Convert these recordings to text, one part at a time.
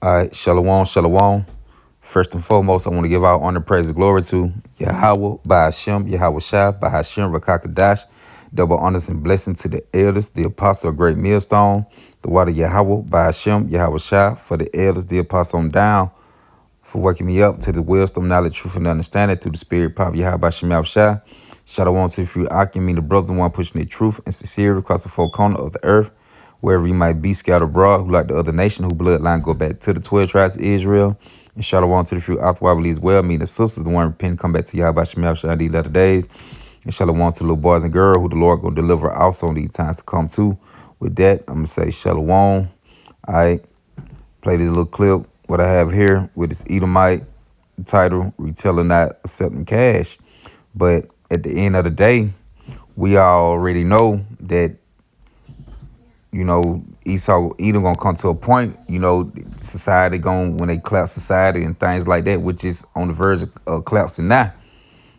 All right, shalom, shalom. First and foremost, I want to give our honor, praise, and glory to Yahweh, by Hashem, Yahweh Shai, by Hashem, Rakakadash. Double honors and blessing to the elders, the apostle of great millstone, the water Yahweh, by Hashem, Yahweh Shai, for the elders, the apostle on down, for waking me up to the wisdom, knowledge, truth, and understanding through the spirit, power of Yahweh, by Hashem, Yahweh Shai. Shalom to the few Akim, mean the brother, one pushing the truth and sincerity across the four corners of the earth, wherever you might be scattered abroad, who like the other nation, who bloodline go back to the 12 tribes of Israel. And shalom to the few Althawabali as well, mean the sisters, the one repent, come back to Yahweh Shem Shai these latter days. And shalom to the little boys and girls who the Lord gonna deliver also in these times to come too. With that, I'm gonna say shalom. I play this little clip, what I have here with this Edomite title, Retailer Not Accepting Cash. But at the end of the day, we already know that, Edom gonna come to a point, society when they collapse society and things like that, which is on the verge of collapsing now,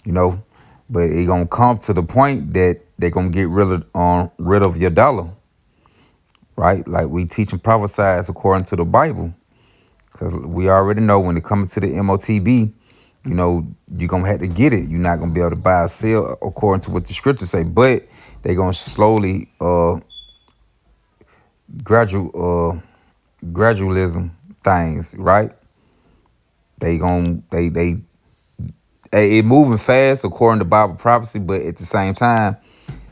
you know. But it gonna come to the point that they're gonna get rid of your dollar, right? Like we teach and prophesize according to the Bible. Because we already know when it comes to the m.o.t.b, you're gonna have to get it. You're not gonna be able to buy or sell according to what the scriptures say, but they're gonna slowly gradualism things, right? They it moving fast according to Bible prophecy, but at the same time,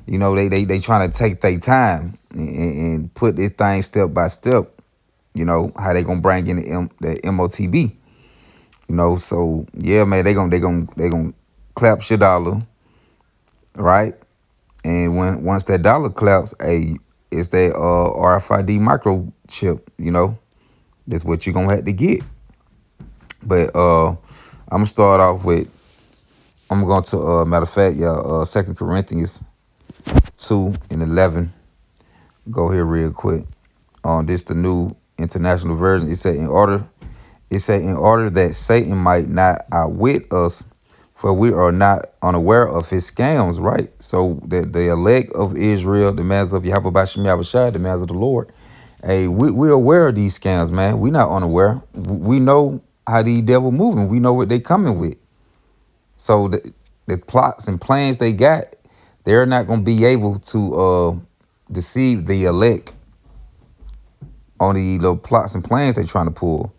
they trying to take their time and put this thing step by step. How they gonna bring in the m.o.t.b. So yeah, man, they gonna collapse your dollar, right? And once that dollar collapse, it's that RFID microchip. That's what you're gonna have to get. But I'm gonna start off with, I'm going to matter of fact, 2 Corinthians 2:11. Go here real quick. This the new international version. It said in order that Satan might not outwit us, for we are not unaware of his scams, right? So that the elect of Israel, the mans of Yahweh Bashem Yahushua, the mans of the Lord, hey, we're aware of these scams, man. We not unaware. We know how these devil moving. We know what they coming with. So the plots and plans they got, they're not gonna be able to deceive the elect on the little plots and plans they trying to pull.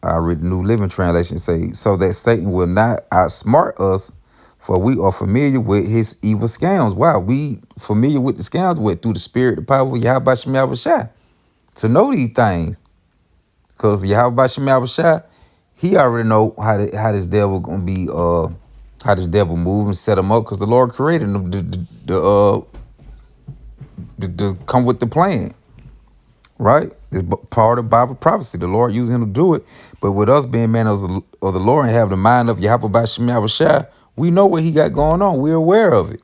I read the New Living Translation say, so that Satan will not outsmart us, for we are familiar with his evil scams. Wow, we familiar with the scams through the spirit, the power of Yahweh Shem Yahushua, to know these things. Because Yahweh Shem Yahushua, he already know how this devil gonna be, how this devil move and set him up. Because the Lord created him to come with the plan. Right? It's part of Bible prophecy. The Lord using him to do it. But with us being men of the Lord and have the mind of Yahweh Bashem Yahushua, we know what he got going on. We're aware of it.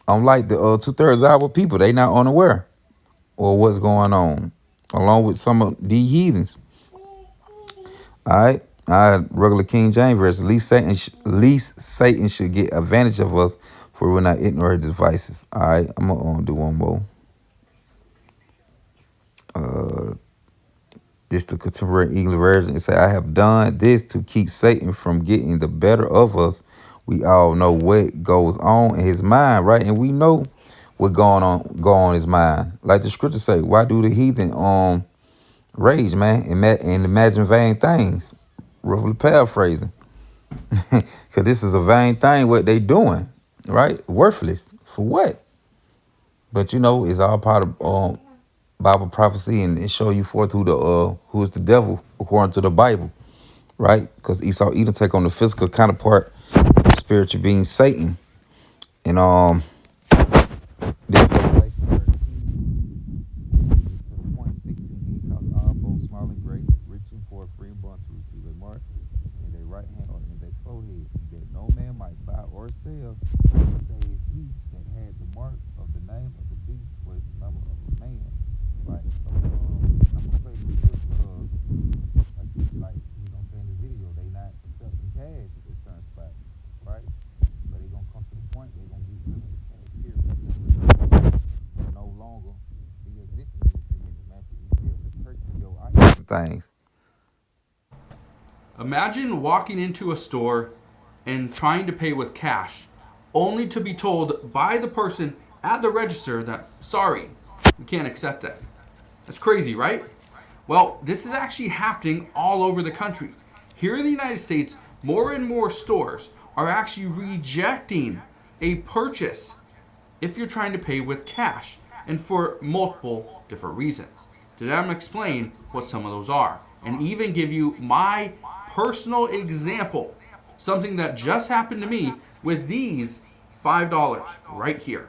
Unlike the 2/3 of our people, they not unaware of what's going on, along with some of the heathens. All right. Regular King James verse. Least Satan should get advantage of us, for we're not ignorant of his devices. All right. I'm gonna do one more. This the contemporary English version. It say, I have done this to keep Satan from getting the better of us. We all know what goes on in his mind, right? And we know what go on in his mind. Like the scripture say, why do the heathen rage, man, and imagine vain things? Roughly paraphrasing. Because this is a vain thing, what they doing, right? Worthless. For what? But it's all part of Bible prophecy, and it show you forth who is the devil according to the Bible, right? Because Esau Edom take on the physical counterpart, the spiritual being Satan, and this Revelation 13 to the point 16, he calls all both small and great, rich and poor, free and bond to receive a mark in their right hand or in their forehead, that no man might buy or sell, save he that had the mark of the name of the beast or the number of a man. Right, so I'm gonna play this clip. Like say in the video, they not accepting cash at a certain spot, right? But they gonna come to the point they gonna get rid of the cash. things. Imagine walking into a store and trying to pay with cash, only to be told by the person at the register that, sorry, we can't accept that. That's crazy, right? Well, this is actually happening all over the country. Here in the United States, more and more stores are actually rejecting a purchase if you're trying to pay with cash, and for multiple different reasons. Today I'm going to explain what some of those are and even give you my personal example, something that just happened to me with these $5 right here.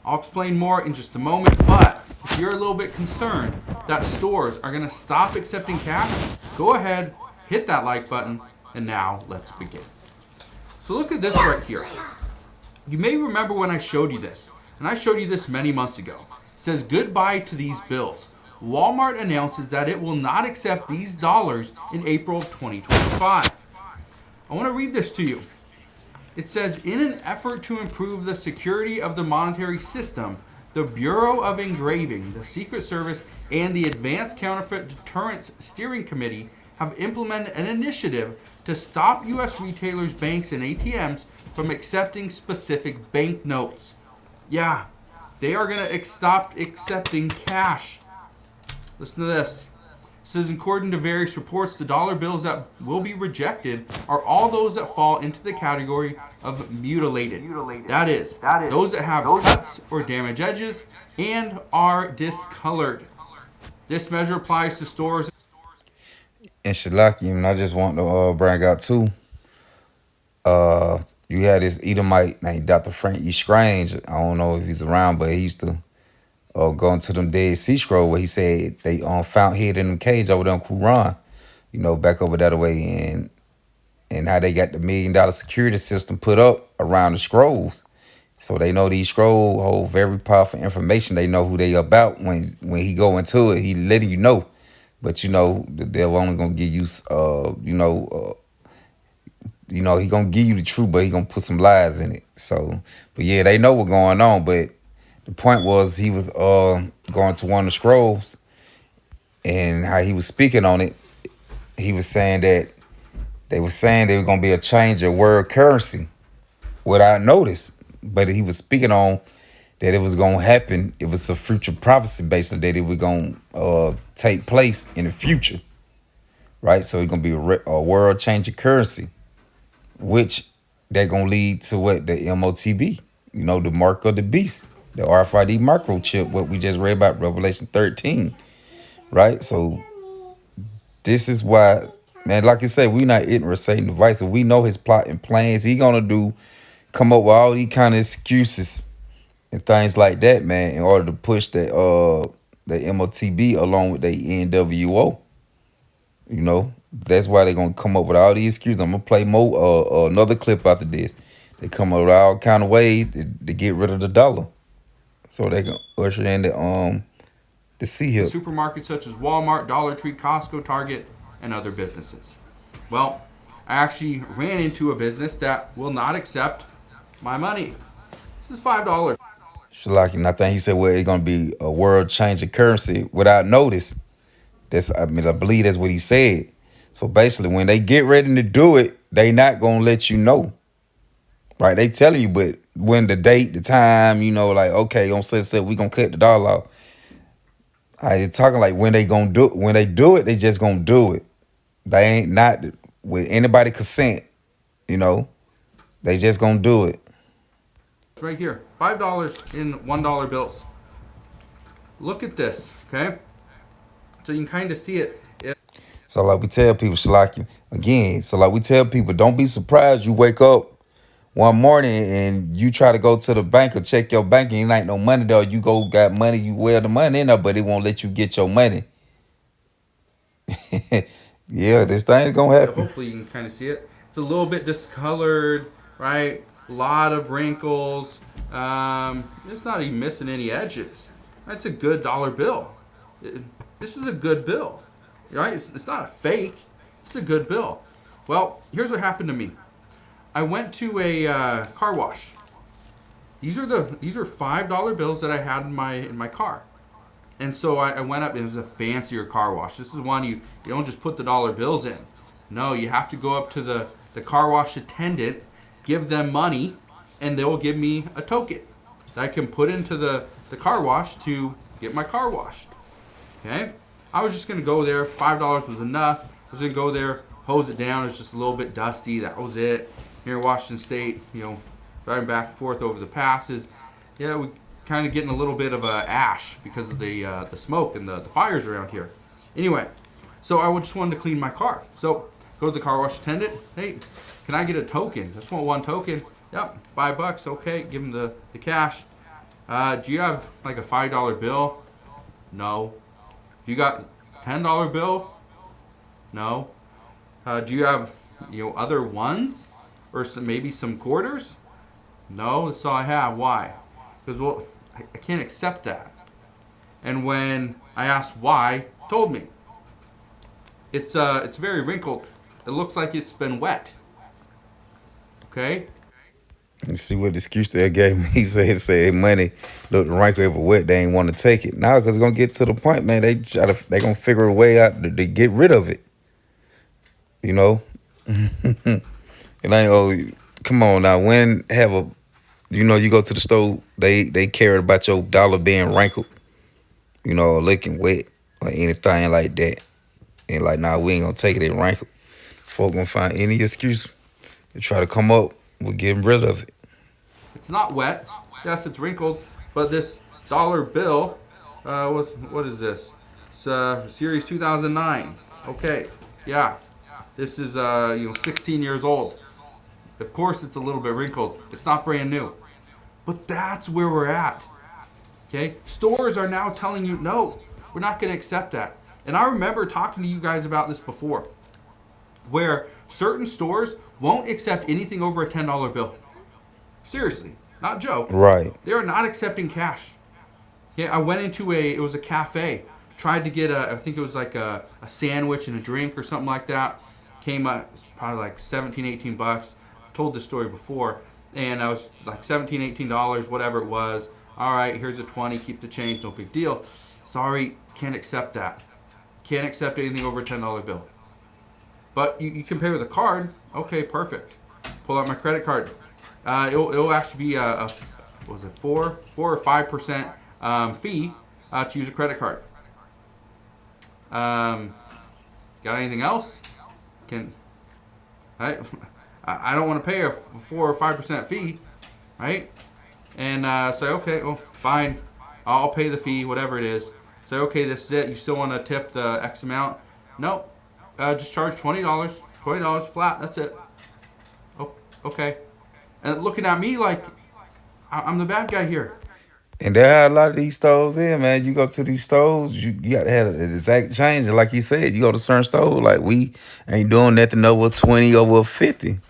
I'll explain more in just a moment, but if you're a little bit concerned that stores are going to stop accepting cash, go ahead, hit that like button, and now let's begin. So look at this right here. You may remember when I showed you this, and I showed you this many months ago. It says goodbye to these bills. Walmart announces that it will not accept these dollars in April of 2025. I want to read this to you. It says, in an effort to improve the security of the monetary system, the Bureau of Engraving, the Secret Service, and the Advanced Counterfeit Deterrence Steering Committee have implemented an initiative to stop U.S. retailers, banks, and ATMs from accepting specific banknotes. Yeah, they are going to stop accepting cash. Listen to this. It says, according to various reports, the dollar bills that will be rejected are all those that fall into the category of mutilated. That is, those that have cuts or damaged edges and are discolored. This measure applies to stores. And Shalaki, and I just want to bring out too. You had this Edomite named Dr. Frank E. Strange. I don't know if he's around, but he used to go into them Dead Sea Scroll where he said they found hid in the cage over there in Quran, back over that way, and how they got the $1 million security system put up around the scrolls. So they know these scrolls hold very powerful information. They know who they about when he go into it. He letting you know. But the devil only gonna give you he gonna give you the truth, but he gonna put some lies in it. So, but yeah, they know what's going on. But the point was he was going to one of the scrolls, and how he was speaking on it. He was saying that they were saying there was gonna be a change of world currency without notice. But he was speaking on that it was gonna happen. It was a future prophecy, basically, that it was gonna take place in the future, right? So it's gonna be a world changing currency, which they're gonna lead to what? The m.o.t.b, the mark of the beast, the RFID microchip, what we just read about Revelation 13, right? So this is why, man, like I said, we not ignorant of Satan's devices. We know his plot and plans. He gonna come up with all these kind of excuses and things like that, man, in order to push the m.o.t.b along with the NWO. That's why they're gonna come up with all these excuses. I'm gonna play more another clip after this. They come up with all kind of ways to get rid of the dollar, so they can usher in the sea hill. Supermarkets such as Walmart, Dollar Tree, Costco, Target, and other businesses. Well, I actually ran into a business that will not accept my money. This is $5. Shalaki, and I think he said, well, it's gonna be a world changing currency without notice. I believe that's what he said. So basically, when they get ready to do it, they not gonna let you know, right? They tell you, but when the date, the time, like, okay, on set, we gonna cut the dollar off. They're talking like when they do it, they just gonna do it. They ain't not with anybody consent, they just gonna do it. It's right here, $5 in $1 bills. Look at this, okay? So you can kind of see it. So like we tell people, Shalaki, again, we tell people, don't be surprised you wake up one morning and you try to go to the bank or check your bank and it ain't no money there. You got money, you wear the money in there, but it won't let you get your money. Yeah, this thing's gonna happen. Hopefully you can kind of see it. It's a little bit discolored, right? A lot of wrinkles. It's not even missing any edges. That's a good dollar bill. This is a good bill, right? It's not a fake. It's a good bill. Well, here's what happened to me. I went to a car wash. These are $5 bills that I had in my car. And so I went up. It was a fancier car wash. This is one you don't just put the dollar bills in. No, you have to go up to the car wash attendant, give them money, and they'll give me a token that I can put into the car wash to get my car washed. Okay? I was just going to go there. $5 was enough. I was going to go there, hose it down. It was just a little bit dusty. That was it. Here in Washington State, driving back and forth over the passes. Yeah, we kind of getting a little bit of a ash because of the smoke and the fires around here. Anyway, so I just wanted to clean my car. So go to the car wash attendant. Hey, can I get a token? Just want one token. Yep, $5. Okay, give him the cash. Do you have like a $5 bill? No. You got $10 bill? No. Do you have other ones or maybe some quarters? No, that's all I have. Why? Because I can't accept that. And when I asked why, he told me it's very wrinkled. It looks like it's been wet. Okay. You see what excuse they gave me? He said money look rank ever wet. They ain't want to take it now because it's gonna get to the point, man. They gonna figure a way out to get rid of it. You know, it ain't come on now. When have a you go to the store, they care about your dollar being wrinkled, or looking wet or anything like that. And like, nah, we ain't gonna take it in wrinkled. Folk gonna find any excuse to try to come up with getting rid of it. It's not wet. Yes, it's wrinkled. But this dollar bill, what is this? It's Series 2009. Okay, yeah. This is 16 years old. Of course, it's a little bit wrinkled. It's not brand new. But that's where we're at. Okay? Stores are now telling you, no, we're not going to accept that. And I remember talking to you guys about this before, where certain stores won't accept anything over a $10 bill. Seriously, not a joke. Right. They are not accepting cash. Yeah, I went into it was a cafe, tried to get I think it was like a sandwich and a drink or something like that. Came up, probably like 17, $18. I've told this story before. And I was like $17, $18, whatever it was. All right, here's a 20, keep the change, no big deal. Sorry, can't accept that. Can't accept anything over a $10 bill. But you can pay with a card. Okay, perfect. Pull out my credit card. It'll actually be a was it 4 or 5% fee to use a credit card. Got anything else? I don't want to pay a 4 or 5% fee, right? And say, okay, well, fine, I'll pay the fee, whatever it is. Say, okay, this is it. You still want to tip the X amount? Nope. Just charge $20 flat. That's it. Oh, okay. And looking at me like I'm the bad guy here. And there are a lot of these stores there, man. You go to these stores, you got to have an exact change. And like you said, you go to certain stores, like we ain't doing nothing over 20, over 50.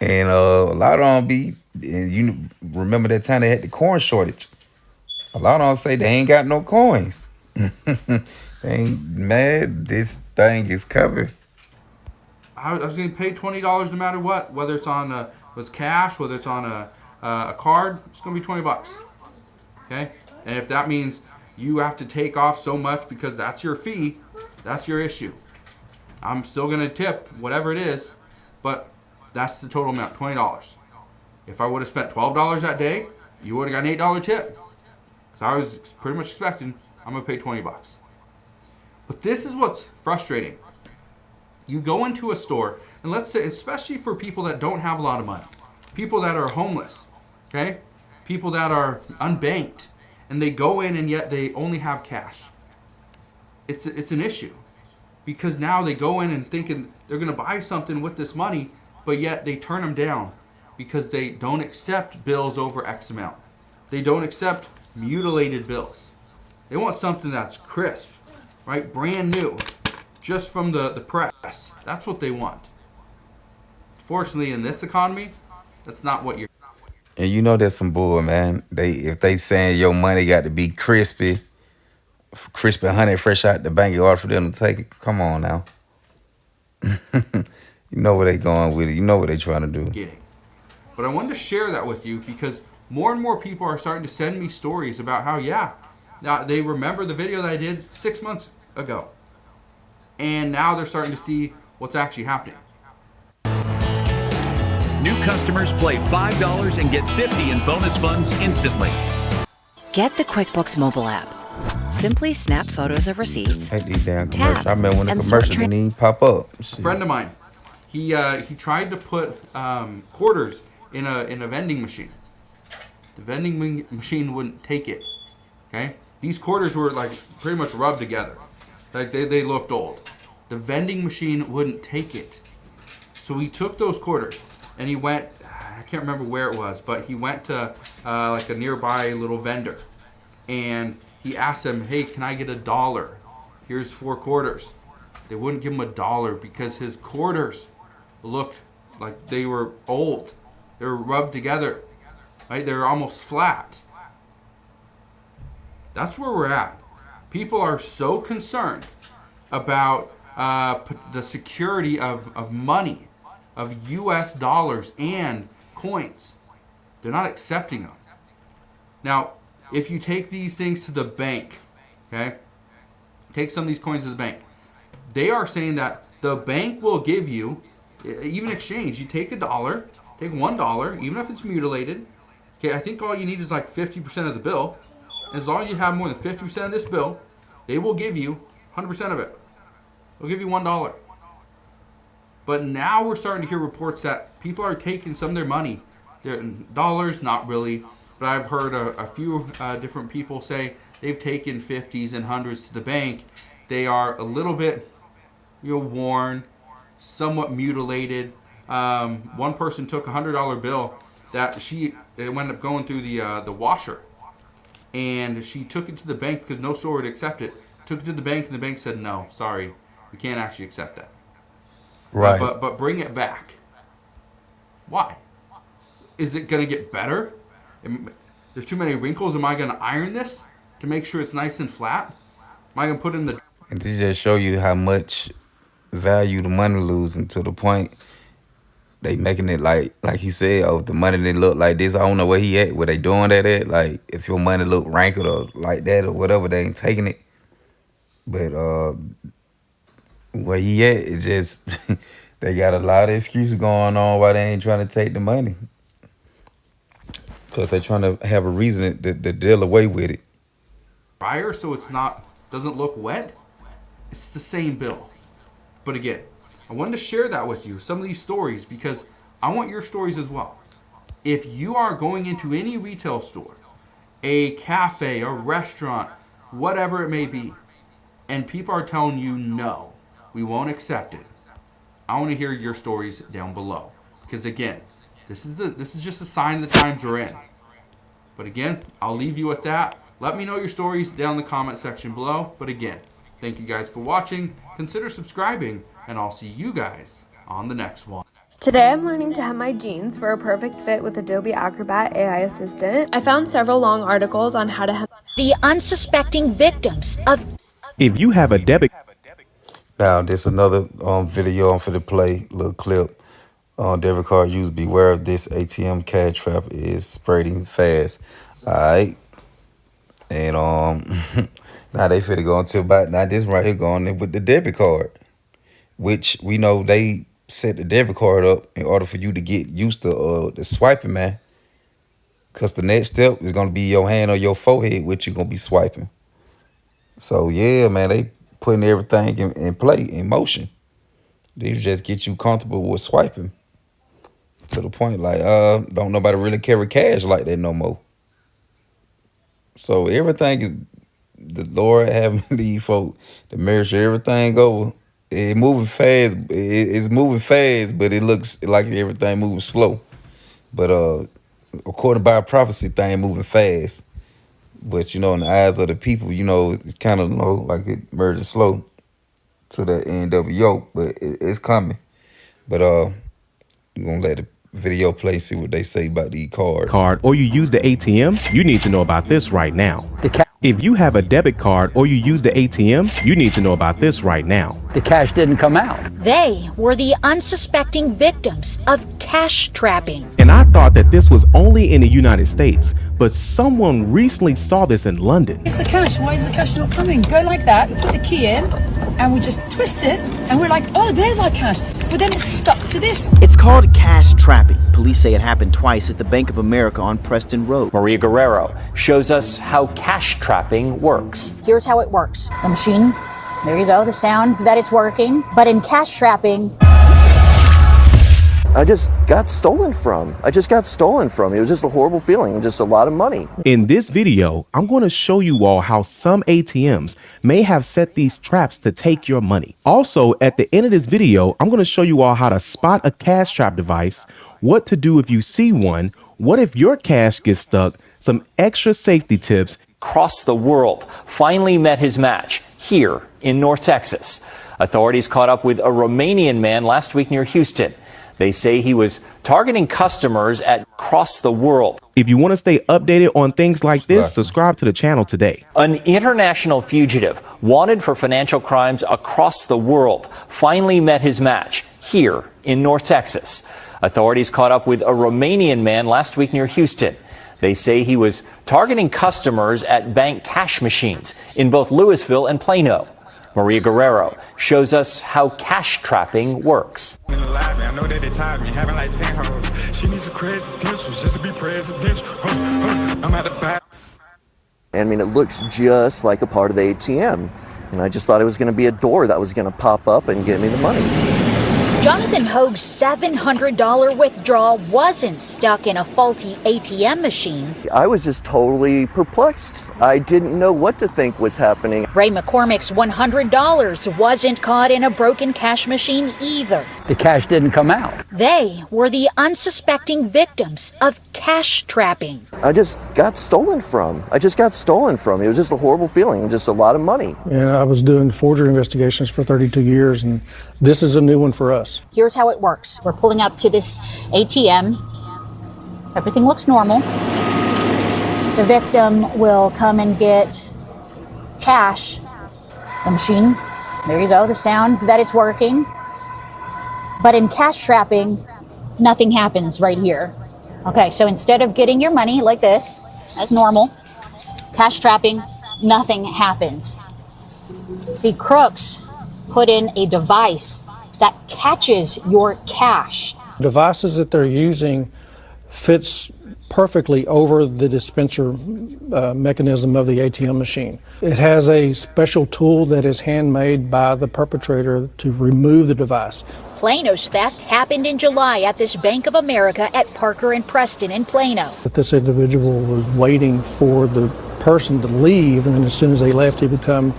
And a lot of them be, and you remember that time they had the corn shortage. A lot of them say they ain't got no coins. They ain't mad. This thing is covered. I was going to pay $20 no matter what, whether it's on was cash, whether it's on a card. It's going to be $20. Okay, and if that means you have to take off so much because that's your fee, that's your issue. I'm still going to tip whatever it is, but that's the total amount, $20. If I would have spent $12 that day, you would have got an $8 tip. Because I was pretty much expecting I'm going to pay $20. But this is what's frustrating. You go into a store, and let's say, especially for people that don't have a lot of money, people that are homeless, okay? People that are unbanked, and they go in and yet they only have cash. It's an issue. Because now they go in and thinking they're going to buy something with this money, but yet they turn them down because they don't accept bills over X amount. They don't accept mutilated bills. They want something that's crisp, right? Brand new, just from the press. That's what they want. Fortunately, in this economy, that's not what you're. And you know that's some bull, man. If they saying your money got to be crispy honey fresh out the bank in order for them to take it. Come on now. You know where they going with it. You know what they trying to do. Getting. But I wanted to share that with you because more and more people are starting to send me stories about how, yeah, Now they remember the video that I did 6 months ago, and now they're starting to see what's actually happening. New customers play $5 and get $50 in bonus funds instantly. Get the QuickBooks mobile app. Simply snap photos of receipts, Hate these damn tap, commercials. I remember when the and sort commercials didn't even pop up. A friend of mine, he tried to put quarters in a vending machine. The vending machine wouldn't take it. Okay, these quarters were like pretty much rubbed together, like they looked old. The vending machine wouldn't take it, so he took those quarters and he went. I can't remember where it was, but he went to like a nearby little vendor, and he asked them, "Hey, can I get $1? Here's 4 quarters." They wouldn't give him $1 because his quarters looked like they were old. They were rubbed together, right? They were almost flat. That's where we're at. People are so concerned about the security of money, of U.S. dollars and coins. They're not accepting them. Now, if you take these things to the bank, okay, take some of these coins to the bank, they are saying that the bank will give you, even exchange, you take $1, take $1, even if it's mutilated. Okay, I think all you need is like 50% of the bill. As long as you have more than 50% of this bill, they will give you 100% of it. They'll give you $1. But now we're starting to hear reports that people are taking some of their money. They're dollars, not really, but I've heard a few different people say they've taken 50s and 100s to the bank. They are a little bit, worn, somewhat mutilated. One person took a $100 bill that it went up going through the washer, and she took it to the bank because no store would accept it. Took it to the bank, and the bank said, "No, sorry, we can't actually accept that." Right. But bring it back. Why? Is it going to get better? There's too many wrinkles. Am I going to iron this to make sure it's nice and flat? Am I going to put in the... And this just show you how much value the money losing to the point they making it like he said, oh, the money didn't look like this. I don't know where he at, where they doing that at. Like, if your money look wrinkled or like that or whatever, they ain't taking it. But where he at, it's just they got a lot of excuses going on why they ain't trying to take the money. Because they trying to have a reason to deal away with it. Prior, so it's doesn't look wet. It's the same bill. But again, I wanted to share that with you, some of these stories, because I want your stories as well. If you are going into any retail store, a cafe, a restaurant, whatever it may be, and people are telling you, no, we won't accept it, I want to hear your stories down below. Because again, this is just a sign of the times we're in. But again, I'll leave you with that. Let me know your stories down in the comment section below. But again, thank you guys for watching. Consider subscribing, and I'll see you guys on the next one. Today I'm learning to hem my jeans for a perfect fit with Adobe Acrobat AI Assistant. I found several long articles on how to hem the unsuspecting victims of... If you have a debit... Now, this another video I'm finna play, little clip. Debit card use, beware of this ATM cash trap is spreading fast. Alright. And now they finna go into about, now this right here going with the debit card. Which we know they set the debit card up in order for you to get used to the swiping, man. Cause the next step is gonna be your hand or your forehead, which you're gonna be swiping. So yeah, man, they putting everything in play, in motion. They just get you comfortable with swiping. To the point, like, don't nobody really carry cash like that no more. So everything is, the Lord having these folk to make sure everything go. It moving fast. It's moving fast, but it looks like everything moving slow. But according to Bible prophecy, thing moving fast. But in the eyes of the people, it's kind of like it merging slow to the NWO, but it's coming. But I'm gonna let the video play, see what they say about these cards. Or you use the ATM, you need to know about this right now. If you have a debit card or you use the ATM, you need to know about this right now. The cash didn't come out. They were the unsuspecting victims of cash trapping. And I thought that this was only in the United States, but someone recently saw this in London. It's the cash. Why is the cash not coming? Go like that, put the key in, and we just twist it, and we're like, oh, there's our cash. But then it's stuck to this. It's called cash trapping. Police say it happened twice at the Bank of America on Preston Road. Maria Guerrero shows us how cash trapping works. Here's how it works. The machine, there you go, the sound that it's working. But in cash trapping, I just got stolen from. It was just a horrible feeling, just a lot of money. In this video, I'm going to show you all how some ATMs may have set these traps to take your money. Also, at the end of this video, I'm going to show you all how to spot a cash trap device, what to do if you see one, what if your cash gets stuck, some extra safety tips. Across the world finally met his match here in North Texas. Authorities caught up with a Romanian man last week near Houston. They say he was targeting customers across the world. If you want to stay updated on things like this, subscribe to the channel today. An international fugitive wanted for financial crimes across the world finally met his match here in North Texas. Authorities caught up with a Romanian man last week near Houston. They say he was targeting customers at bank cash machines in both Louisville and Plano. Maria Guerrero shows us how cash trapping works. I know that they tired me having like 10 hoes. She needs some credentials just to be presidential. I'm at the back. I mean, it looks just like a part of the ATM. And I just thought it was going to be a door that was going to pop up and get me the money. Jonathan Hoag's $700 withdrawal wasn't stuck in a faulty ATM machine. I was just totally perplexed. I didn't know what to think was happening. Ray McCormick's $100 wasn't caught in a broken cash machine either. The cash didn't come out. They were the unsuspecting victims of cash trapping. I just got stolen from. It was just a horrible feeling, just a lot of money. Yeah, I was doing forgery investigations for 32 years, and this is a new one for us. Here's how it works. We're pulling up to this ATM. Everything looks normal. The victim will come and get cash. The machine, there you go, the sound that it's working. But in cash trapping, nothing happens right here. Okay, so instead of getting your money like this, as normal, cash trapping, nothing happens. See, crooks put in a device that catches your cash. Devices that they're using fits perfectly over the dispenser mechanism of the ATM machine. It has a special tool that is handmade by the perpetrator to remove the device. Plano's theft happened in July at this Bank of America at Parker and Preston in Plano. But this individual was waiting for the person to leave, and then as soon as they left, he would come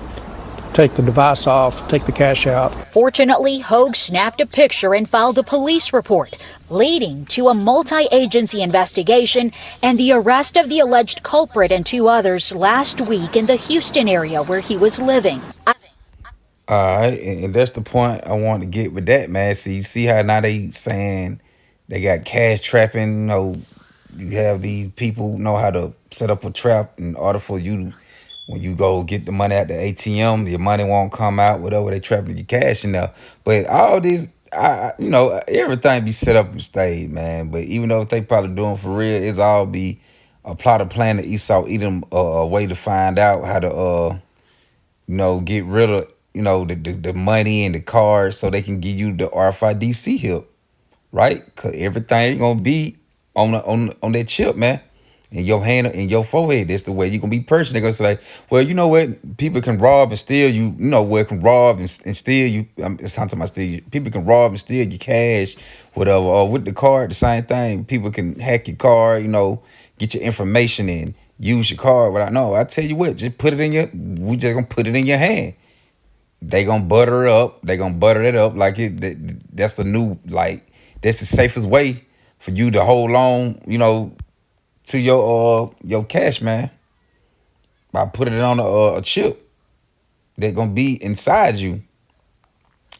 take the device off, take the cash out. Fortunately, Hoag snapped a picture and filed a police report, leading to a multi-agency investigation and the arrest of the alleged culprit and two others last week in the Houston area where he was living. All right, and that's the point I want to get with that, man. So you see how now they saying they got cash trapping, you know, you have these people know how to set up a trap in order for you to, when you go get the money at the ATM, your money won't come out, whatever, they trapping your cash in there. But all this, you know, everything be set up and stayed, man. But even though they probably doing for real, it's all be a plot of plan to Esau Edom, a way to find out how to, you know, get rid of, you know, the money and the cards so they can give you the RFID chip, right? Because everything gonna be on that chip, man. In your hand, in your forehead. That's the way you're gonna be purchasing. They're gonna say, well, you know what? People can rob and steal you. You know what? Can rob and steal you. It's time to steal you. People can rob and steal your cash, whatever. Or with the card, the same thing. People can hack your card. You know, get your information in, use your card. But I tell you what, just put it in your. We just gonna put it in your hand. They gonna butter it up. They gonna butter it up like it. That's the new, like, that's the safest way for you to hold on. You know, to your cash, man, by putting it on a chip that's gonna be inside you,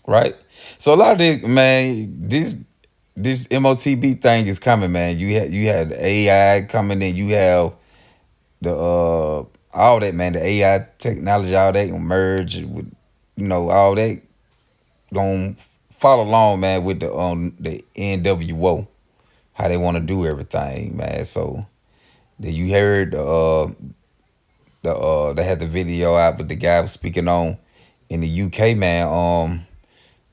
right? So a lot of this, man, this m.o.t.b thing is coming, man. You had the AI coming in. You have the all that, man, the AI technology, all that gonna merge with, all that gonna follow along, man, with the NWO, how they want to do everything, man. So you heard they had the video out, but the guy was speaking on in the UK, man.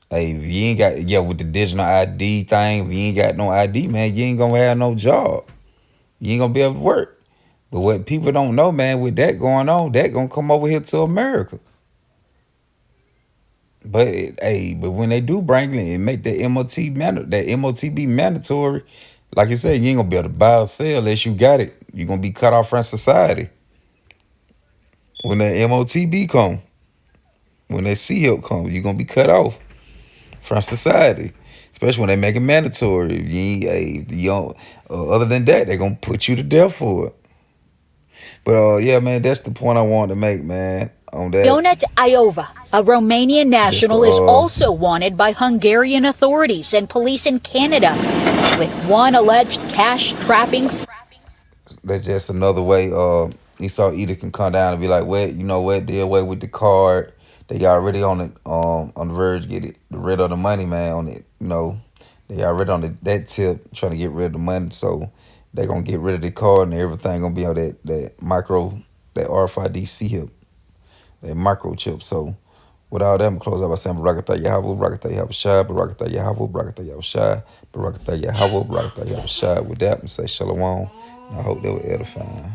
Hey, if you ain't got with the digital ID thing, if you ain't got no ID, man, you ain't gonna have no job. You ain't gonna be able to work. But what people don't know, man, with that going on, that gonna come over here to America. But but when they do bring it and make that M.o.t.b mandatory, like I said, you ain't gonna be able to buy or sell unless you got it. You're gonna be cut off from society. When that M.o.t.b come, when that C-HIP comes, you're gonna be cut off from society. Especially when they make it mandatory. Other than that, they're gonna put you to death for it. But yeah, man, that's the point I wanted to make, man, on that. m.o.t.b, a Romanian national, is also wanted by Hungarian authorities and police in Canada with one alleged cash trapping. That's just another way Esau either can come down and be like, well, you know what, deal away with the card. They already on the verge, get rid of the money, man, on it. They already on that tip, trying to get rid of the money. So they gonna get rid of the card and everything gonna be on that RFID C-HIP, that microchip. So with all that, I'm close out by saying Barakatah Yahweh, Barakatah Yahushua, Barakatah Yahweh, Barakatah Yahushua, Barakatah Yahweh, Barakatah Yahushua. With that, I'm say Shalom. I hope they were edifying.